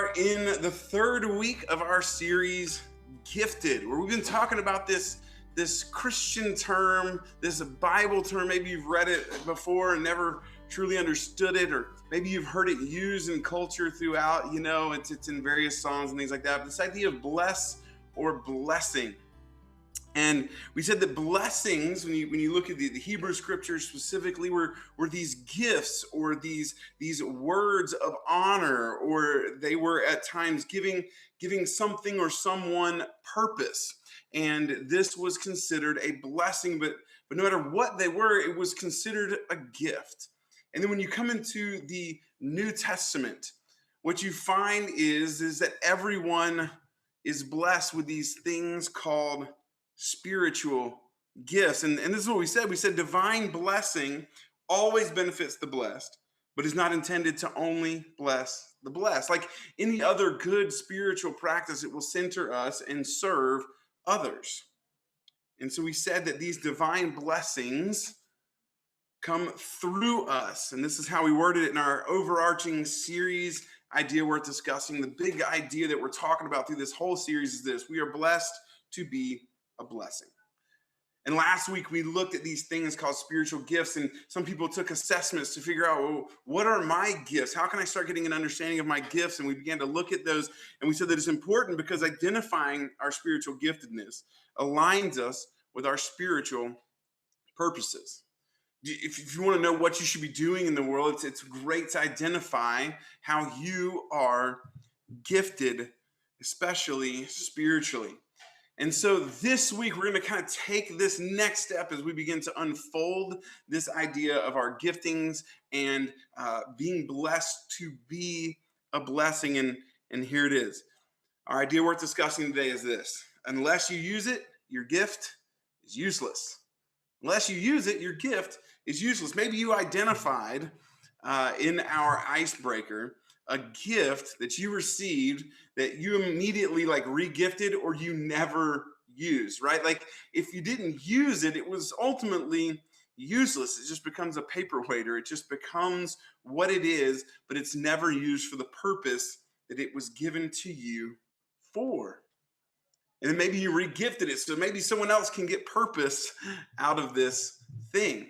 are in the third week of our series, Gifted, where we've been talking about this Christian term, this Bible term. Maybe you've read it before and never truly understood it, or maybe you've heard it used in culture throughout. It's in various songs and things like that. But this idea of bless or blessing. And we said that blessings, when you look at the Hebrew scriptures specifically, were these gifts or these words of honor, or they were at times giving something or someone purpose. And this was considered a blessing, but no matter what they were, it was considered a gift. And then when you come into the New Testament, what you find is that everyone is blessed with these things called spiritual gifts. And this is what we said. We said divine blessing always benefits the blessed, but is not intended to only bless the blessed. Like any other good spiritual practice, it will center us and serve others. And so we said that these divine blessings come through us. And this is how we worded it in our overarching series idea worth discussing. The big idea that we're talking about through this whole series is this: we are blessed to be a blessing. And last week we looked at these things called spiritual gifts, and some people took assessments to figure out, well, what are my gifts? How can I start getting an understanding of my gifts? And we began to look at those, and we said that it's important because identifying our spiritual giftedness aligns us with our spiritual purposes. If you want to know what you should be doing in the world, it's great to identify how you are gifted, especially spiritually. And so this week, we're going to kind of take this next step as we begin to unfold this idea of our giftings and being blessed to be a blessing. And here it is. Our idea worth discussing today is this: unless you use it, your gift is useless. Unless you use it, your gift is useless. Maybe you identified in our icebreaker a gift that you received that you immediately re-gifted or you never used, right? Like if you didn't use it, it was ultimately useless. It just becomes a paperweight, or it just becomes what it is, but it's never used for the purpose that it was given to you for. And then maybe you re-gifted it, so maybe someone else can get purpose out of this thing.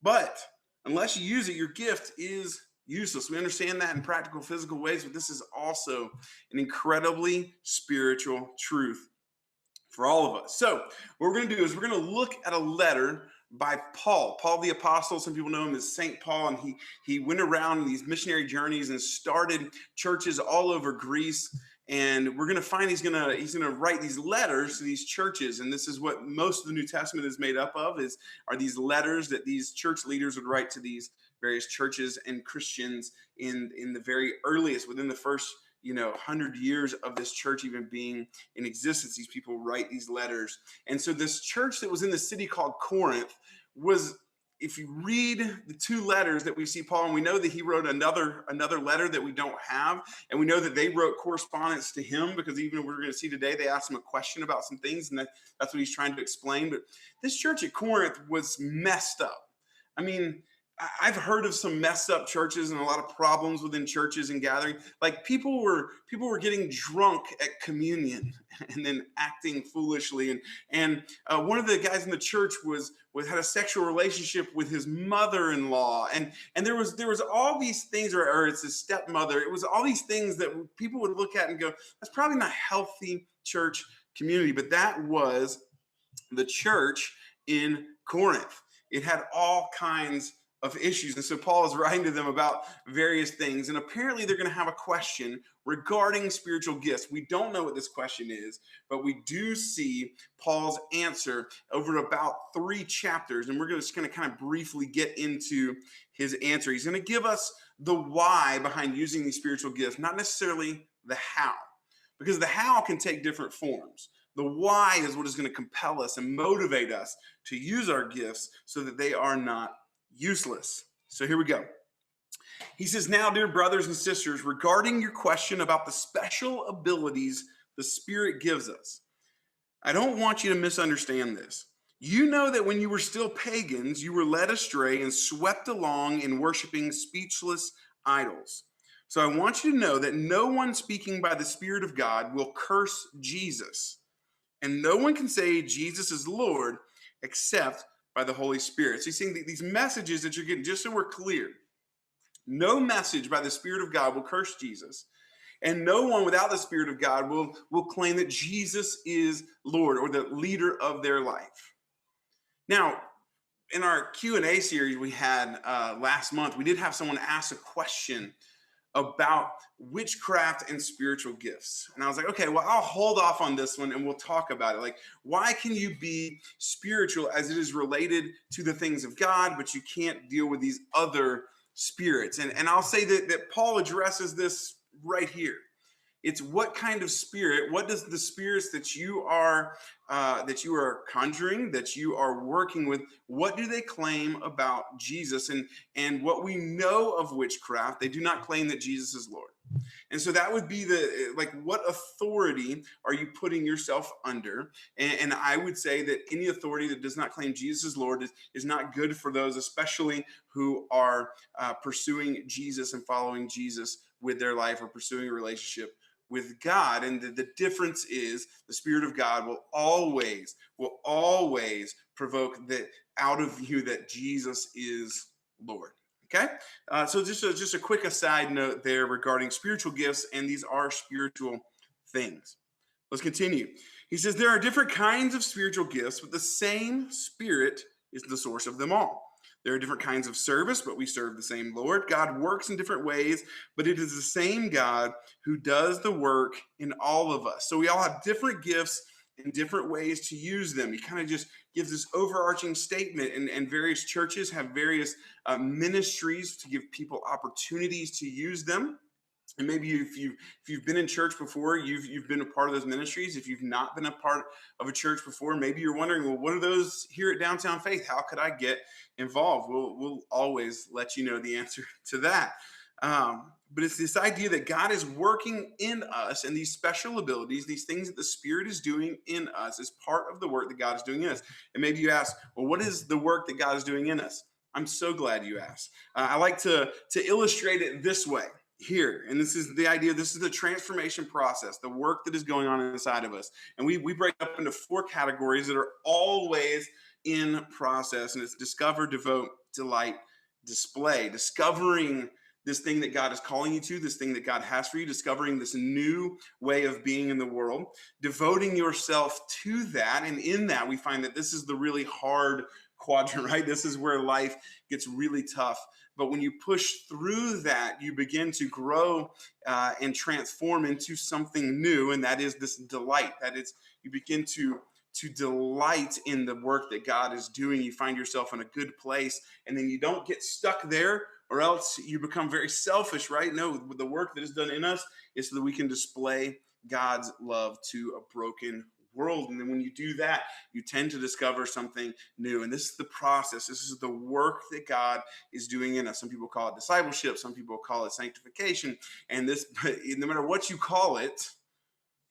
But unless you use it, your gift is useless. We understand that in practical, physical ways, but this is also an incredibly spiritual truth for all of us. So what we're going to do is we're going to look at a letter by Paul the Apostle. Some people know him as Saint Paul, and he went around these missionary journeys and started churches all over Greece. And we're going to find he's going to write these letters to these churches, and this is what most of the New Testament is made up of: are these letters that these church leaders would write to these various churches and Christians in the very earliest, within the first 100 years of this church even being in existence. These people write these letters. And so this church that was in the city called Corinth was, if you read the two letters that we see Paul, and we know that he wrote another letter that we don't have, and we know that they wrote correspondence to him, because even we're going to see today, they asked him a question about some things, and that's what he's trying to explain. But this church at Corinth was messed up. I mean, I've heard of some messed up churches and a lot of problems within churches and gathering. Like people were getting drunk at communion and then acting foolishly. And one of the guys in the church had a sexual relationship with his mother-in-law. And there was all these things, or it's his stepmother. It was all these things that people would look at and go, that's probably not healthy church community. But that was the church in Corinth. It had all kinds of issues. And so Paul is writing to them about various things. And apparently they're going to have a question regarding spiritual gifts. We don't know what this question is, but we do see Paul's answer over about 3 chapters. And we're just going to kind of briefly get into his answer. He's going to give us the why behind using these spiritual gifts, not necessarily the how, because the how can take different forms. The why is what is going to compel us and motivate us to use our gifts so that they are not useless. So here we go. He says, now, dear brothers and sisters, regarding your question about the special abilities the Spirit gives us, I don't want you to misunderstand this. You know that when you were still pagans, you were led astray and swept along in worshiping speechless idols. So I want you to know that no one speaking by the Spirit of God will curse Jesus. And no one can say Jesus is Lord except by the Holy Spirit. So you're seeing these messages that you're getting, just so we're clear. No message by the Spirit of God will curse Jesus. And no one without the Spirit of God will claim that Jesus is Lord or the leader of their life. Now, in our Q&A series we had last month, we did have someone ask a question about witchcraft and spiritual gifts. And I was like, okay, well, I'll hold off on this one and we'll talk about it. Like, why can you be spiritual as it is related to the things of God, but you can't deal with these other spirits? And I'll say that Paul addresses this right here. It's what kind of spirit, what does the spirits that you are conjuring, that you are working with, what do they claim about Jesus? And what we know of witchcraft, they do not claim that Jesus is Lord. And so that would be what authority are you putting yourself under? And I would say that any authority that does not claim Jesus is Lord is not good for those, especially who are pursuing Jesus and following Jesus with their life or pursuing a relationship with God. And the difference is the Spirit of God will always provoke that out of you that Jesus is Lord. Okay, so just a quick aside note there regarding spiritual gifts, and these are spiritual things. Let's continue. He says there are different kinds of spiritual gifts, but the same Spirit is the source of them all. There are different kinds of service, but we serve the same Lord. God works in different ways, but it is the same God who does the work in all of us. So we all have different gifts and different ways to use them. He kind of just gives this overarching statement, and various churches have various ministries to give people opportunities to use them. And maybe if you've been in church before, you've been a part of those ministries. If you've not been a part of a church before, maybe you're wondering, well, what are those here at Downtown Faith? How could I get involved? We'll always let you know the answer to that. But it's this idea that God is working in us, and these special abilities, these things that the Spirit is doing in us, is part of the work that God is doing in us. And maybe you ask, well, what is the work that God is doing in us? I'm so glad you asked. I like to illustrate it this way here. And this is the idea. This is the transformation process, the work that is going on inside of us. And we break up into 4 categories that are always in process. And it's discover, devote, delight, display. Discovering this thing that God is calling you to, this thing that God has for you, discovering this new way of being in the world, devoting yourself to that. And in that, we find that this is the really hard quadrant, right? This is where life gets really tough. But when you push through that, you begin to grow and transform into something new. And that is this delight. That is, you begin to delight in the work that God is doing. You find yourself in a good place, and then you don't get stuck there, or else you become very selfish, right? No, the work that is done in us is so that we can display God's love to a broken world. And then when you do that, you tend to discover something new. And this is the process. This is the work that God is doing in us. Some people call it discipleship. Some people call it sanctification. And this, no matter what you call it,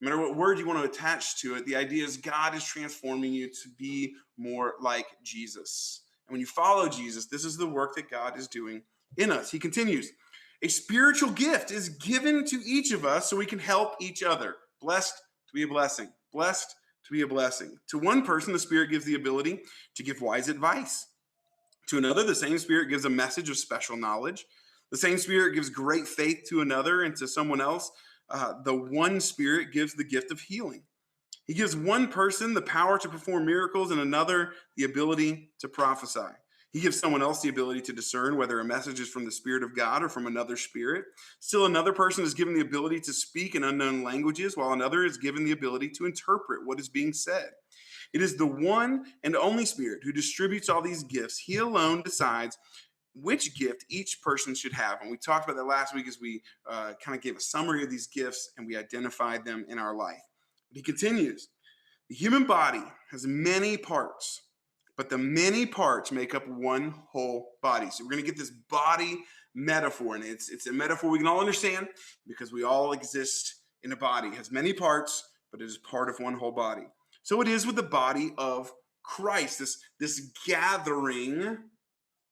no matter what word you want to attach to it, the idea is God is transforming you to be more like Jesus. And when you follow Jesus, this is the work that God is doing in us. He continues, a spiritual gift is given to each of us so we can help each other. Blessed to be a blessing. Blessed to be a blessing. To one person, the Spirit gives the ability to give wise advice. To another, the same Spirit gives a message of special knowledge. The same Spirit gives great faith to another, and to someone else, the one Spirit gives the gift of healing. He gives one person the power to perform miracles and another the ability to prophesy. He gives someone else the ability to discern whether a message is from the Spirit of God or from another spirit. Still another person is given the ability to speak in unknown languages, while another is given the ability to interpret what is being said. It is the one and only Spirit who distributes all these gifts. He alone decides which gift each person should have. And we talked about that last week as we kind of gave a summary of these gifts and we identified them in our life. But he continues, the human body has many parts, but the many parts make up one whole body. So we're going to get this body metaphor, and it's a metaphor we can all understand because we all exist in a body. It has many parts, but it is part of one whole body. So it is with the body of Christ, this gathering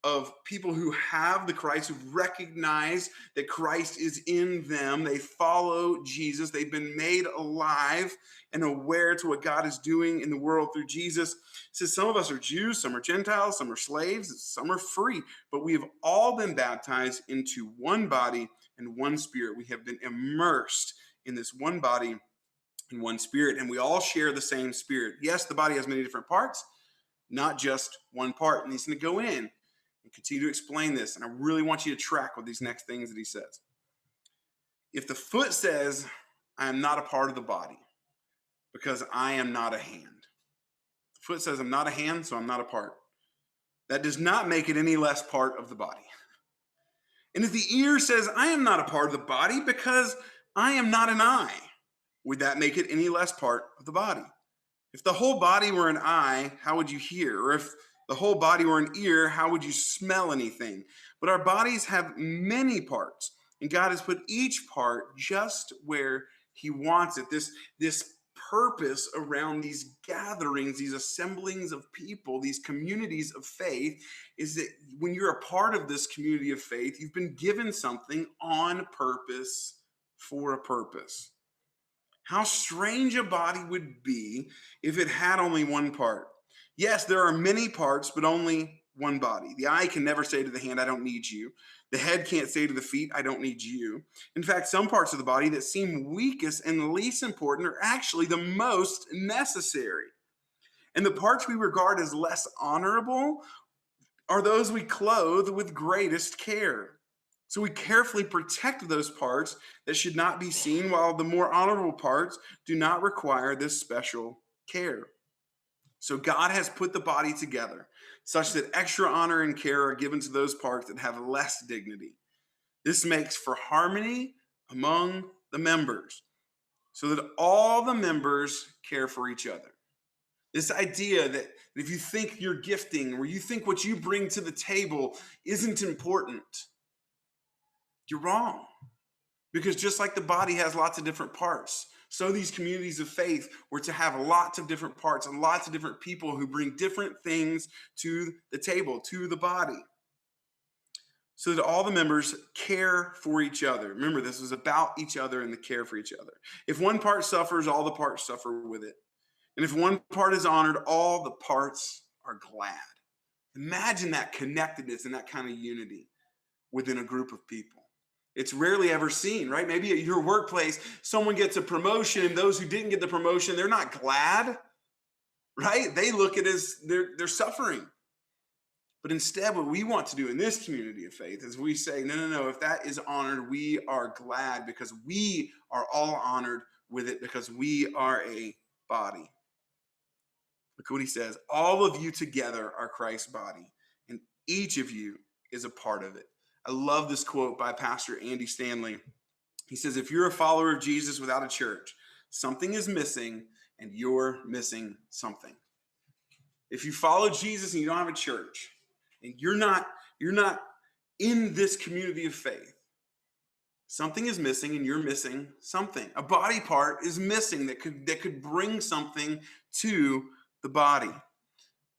of people who have the Christ, who recognize that Christ is in them. They follow Jesus. They've been made alive and aware to what God is doing in the world through Jesus. It says some of us are Jews, some are Gentiles, some are slaves, some are free, but we have all been baptized into one body and one spirit. We have been immersed in this one body and one spirit, and we all share the same spirit. Yes, the body has many different parts, not just one part. And he's going to go in and continue to explain this. And I really want you to track with these next things that he says. If the foot says, I am not a part of the body because I am not a hand. The foot says, I'm not a hand, so I'm not a part. That does not make it any less part of the body. And if the ear says, I am not a part of the body because I am not an eye, would that make it any less part of the body? If the whole body were an eye, how would you hear? Or if the whole body were an ear, how would you smell anything? But our bodies have many parts, and God has put each part just where he wants it. This purpose around these gatherings, these assemblings of people, these communities of faith, is that when you're a part of this community of faith, you've been given something on purpose for a purpose. How strange a body would be if it had only one part. Yes, there are many parts, but only one body. The eye can never say to the hand, I don't need you. The head can't say to the feet, I don't need you. In fact, some parts of the body that seem weakest and least important are actually the most necessary. And the parts we regard as less honorable are those we clothe with greatest care. So we carefully protect those parts that should not be seen, while the more honorable parts do not require this special care. So God has put the body together such that extra honor and care are given to those parts that have less dignity. This makes for harmony among the members, so that all the members care for each other. This idea that if you think your gifting or you think what you bring to the table isn't important, you're wrong. Because just like the body has lots of different parts, so these communities of faith were to have lots of different parts and lots of different people who bring different things to the table, to the body, so that all the members care for each other. Remember, this is about each other and the care for each other. If one part suffers, all the parts suffer with it. And if one part is honored, all the parts are glad. Imagine that connectedness and that kind of unity within a group of people. It's rarely ever seen, right? Maybe at your workplace, someone gets a promotion, and those who didn't get the promotion, they're not glad, right? They look at it as they're suffering. But instead, what we want to do in this community of faith is we say, no, if that is honored, we are glad because we are all honored with it because we are a body. Look what he says. All of you together are Christ's body, and each of you is a part of it. I love this quote by Pastor Andy Stanley. He says, if you're a follower of Jesus without a church, something is missing and you're missing something. If you follow Jesus and you don't have a church and you're not in this community of faith, something is missing and you're missing something. A body part is missing that could bring something to the body.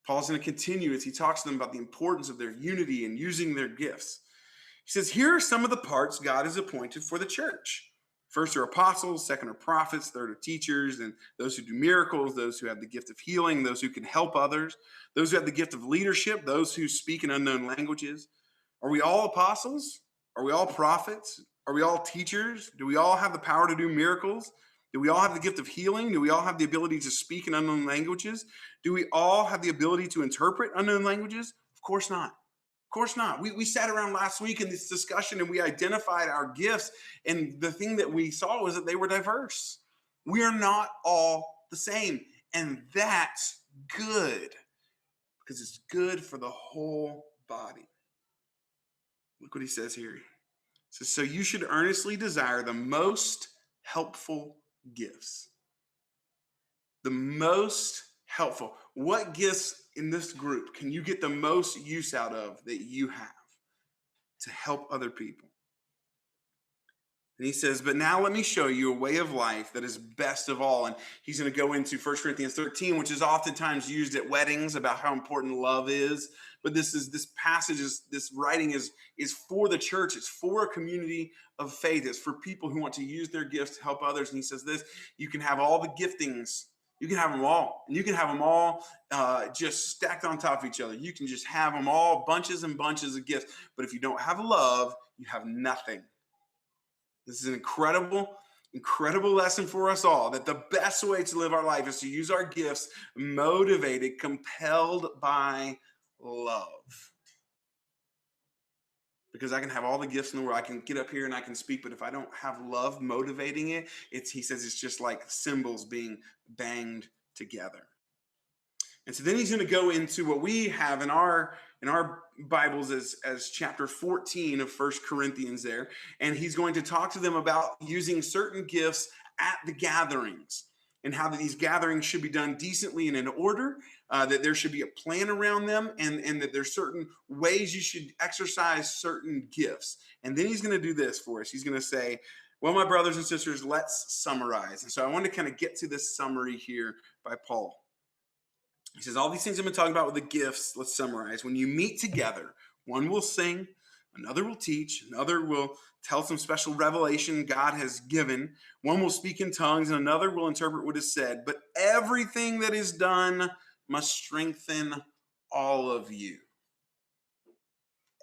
Paul's going to continue as he talks to them about the importance of their unity and using their gifts. He says, here are some of the parts God has appointed for the church. First are apostles, second are prophets, third are teachers, and those who do miracles, those who have the gift of healing, those who can help others, those who have the gift of leadership, those who speak in unknown languages. Are we all apostles? Are we all prophets? Are we all teachers? Do we all have the power to do miracles? Do we all have the gift of healing? Do we all have the ability to speak in unknown languages? Do we all have the ability to interpret unknown languages? Of course not. Of course not. We sat around last week in this discussion and we identified our gifts. And the thing that we saw was that they were diverse. We are not all the same. And that's good because it's good for the whole body. Look what he says here. He says, so you should earnestly desire the most helpful gifts. The most helpful. What gifts in this group can you get the most use out of that you have to help other people? And he says, but now let me show you a way of life that is best of all. And he's going to go into 1 Corinthians 13, which is oftentimes used at weddings about how important love is. But this passage this writing is for the church. It's for a community of faith. It's for people who want to use their gifts to help others. And he says this: you can have all the giftings. You can have them all, and you can have them all just stacked on top of each other. You can just have them all, bunches and bunches of gifts. But if you don't have love, you have nothing. This is an incredible lesson for us all, that the best way to live our life is to use our gifts motivated, compelled by love. Because I can have all the gifts in the world. I can get up here and I can speak, but if I don't have love motivating it, he says it's just like cymbals being banged together. And so then he's going to go into what we have in our Bibles as chapter 14 of 1 Corinthians there. And he's going to talk to them about using certain gifts at the gatherings, and how these gatherings should be done decently and in order, that there should be a plan around them, and that there's certain ways you should exercise certain gifts. And then he's going to do this for us. He's going to say, well, my brothers and sisters, let's summarize. And so I want to kind of get to this summary here by Paul. He says, all these things I've been talking about with the gifts, let's summarize. When you meet together, one will sing, another will teach, another will tell some special revelation God has given, one will speak in tongues, and another will interpret what is said. But everything that is done must strengthen all of you.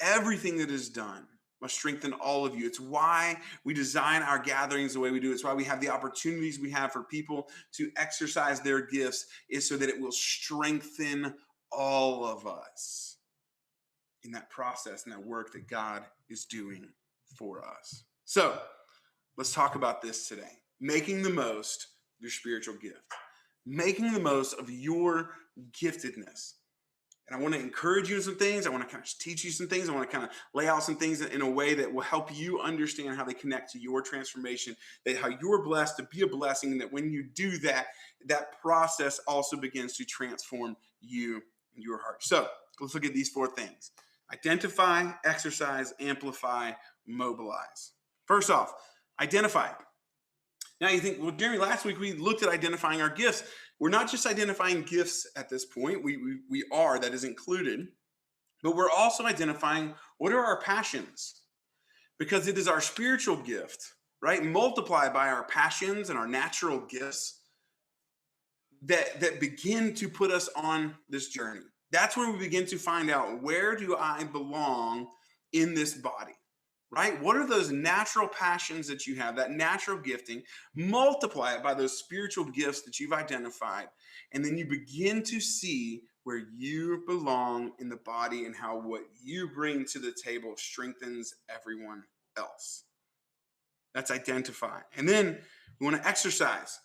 Everything that is done must strengthen all of you. It's why we design our gatherings the way we do. It's why we have the opportunities we have for people to exercise their gifts, is so that it will strengthen all of us in that process and that work that God is doing for us. So let's talk about this today. Making the most of your spiritual gift. Making the most of your giftedness. And I want to encourage you in some things. I want to kind of teach you some things. I want to kind of lay out some things in a way that will help you understand how they connect to your transformation, that how you're blessed to be a blessing, and that when you do that, that process also begins to transform you and your heart. So let's look at these 4 things. Identify, exercise, amplify, mobilize. First off, identify. Now you think, well, Jeremy, last week we looked at identifying our gifts. We're not just identifying gifts at this point. We are, that is included. But we're also identifying what are our passions. Because it is our spiritual gift, right, multiplied by our passions and our natural gifts that begin to put us on this journey. That's where we begin to find out, where do I belong in this body? Right? What are those natural passions that you have, that natural gifting? Multiply it by those spiritual gifts that you've identified. And then you begin to see where you belong in the body, and how what you bring to the table strengthens everyone else. That's identify. And then we want to exercise.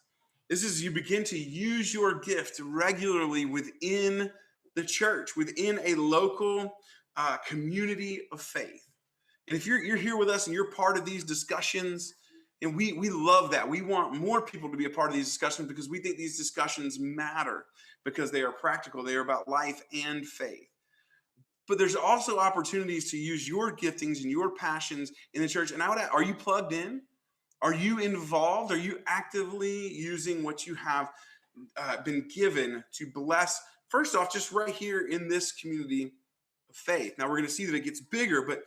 This is, you begin to use your gift regularly within the church, within a local community of faith. And if you're here with us and you're part of these discussions, and we love that. We want more people to be a part of these discussions, because we think these discussions matter, because they are practical. They are about life and faith. But there's also opportunities to use your giftings and your passions in the church. And I would ask, are you plugged in? Are you involved? Are you actively using what you have been given to bless, first off, just right here in this community of faith? Now we're going to see that it gets bigger, but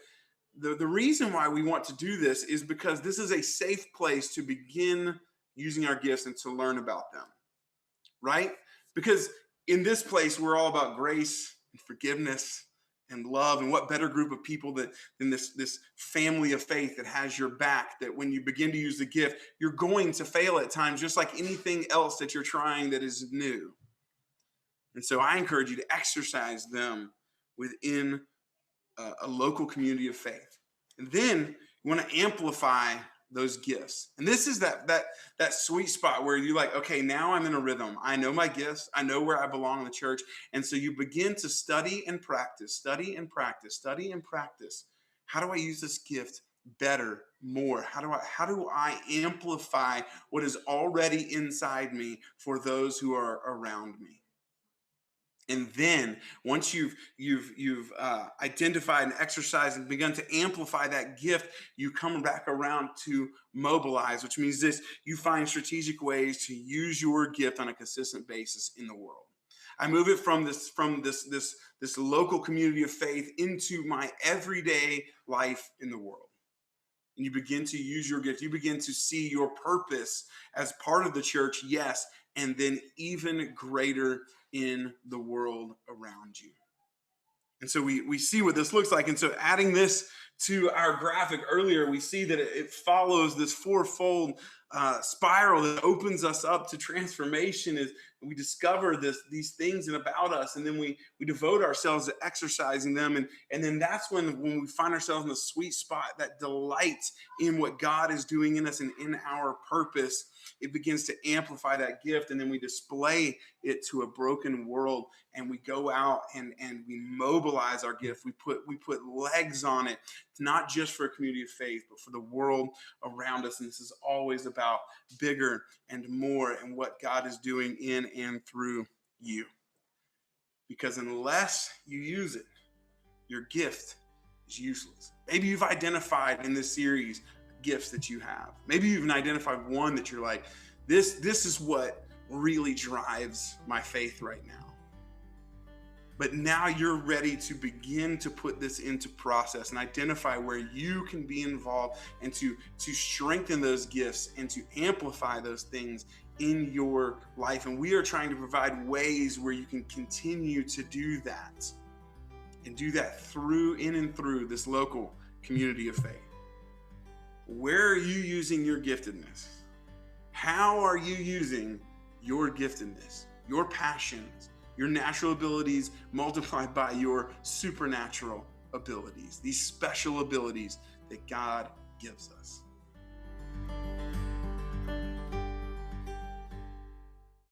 the reason why we want to do this is because this is a safe place to begin using our gifts and to learn about them, right? Because in this place, we're all about grace and forgiveness and love. And what better group of people than this family of faith that has your back, that when you begin to use the gift, you're going to fail at times, just like anything else that you're trying that is new. And so I encourage you to exercise them within a local community of faith. And then you want to amplify those gifts. And this is that sweet spot where you're like, okay, now I'm in a rhythm. I know my gifts. I know where I belong in the church. And so you begin to study and practice, study and practice, study and practice. How do I use this gift better, more? How do I amplify what is already inside me for those who are around me? And then once you've identified and exercised and begun to amplify that gift, you come back around to mobilize, which means this: you find strategic ways to use your gift on a consistent basis in the world. I move it from this local community of faith into my everyday life in the world. And you begin to use your gift. You begin to see your purpose as part of the church, yes, and then even greater in the world around you. And so we see what this looks like. And so adding this to our graphic earlier, we see that it follows this fourfold spiral that opens us up to transformation as we discover these things and about us. And then we devote ourselves to exercising them. And then that's when we find ourselves in the sweet spot, that delight in what God is doing in us and in our purpose. It begins to amplify that gift, and then we display it to a broken world, and we go out and we mobilize our gift. We put legs on it, not just for a community of faith, but for the world around us. And this is always about bigger and more and what God is doing in and through you. Because unless you use it, your gift is useless. Maybe you've identified in this series gifts that you have. Maybe you've identified one that you're like, this is what really drives my faith right now. But now you're ready to begin to put this into process and identify where you can be involved and to strengthen those gifts and to amplify those things in your life. And we are trying to provide ways where you can continue to do that, and do that in and through this local community of faith. Where are you using your giftedness? How are you using your giftedness, your passions, your natural abilities multiplied by your supernatural abilities, these special abilities that God gives us?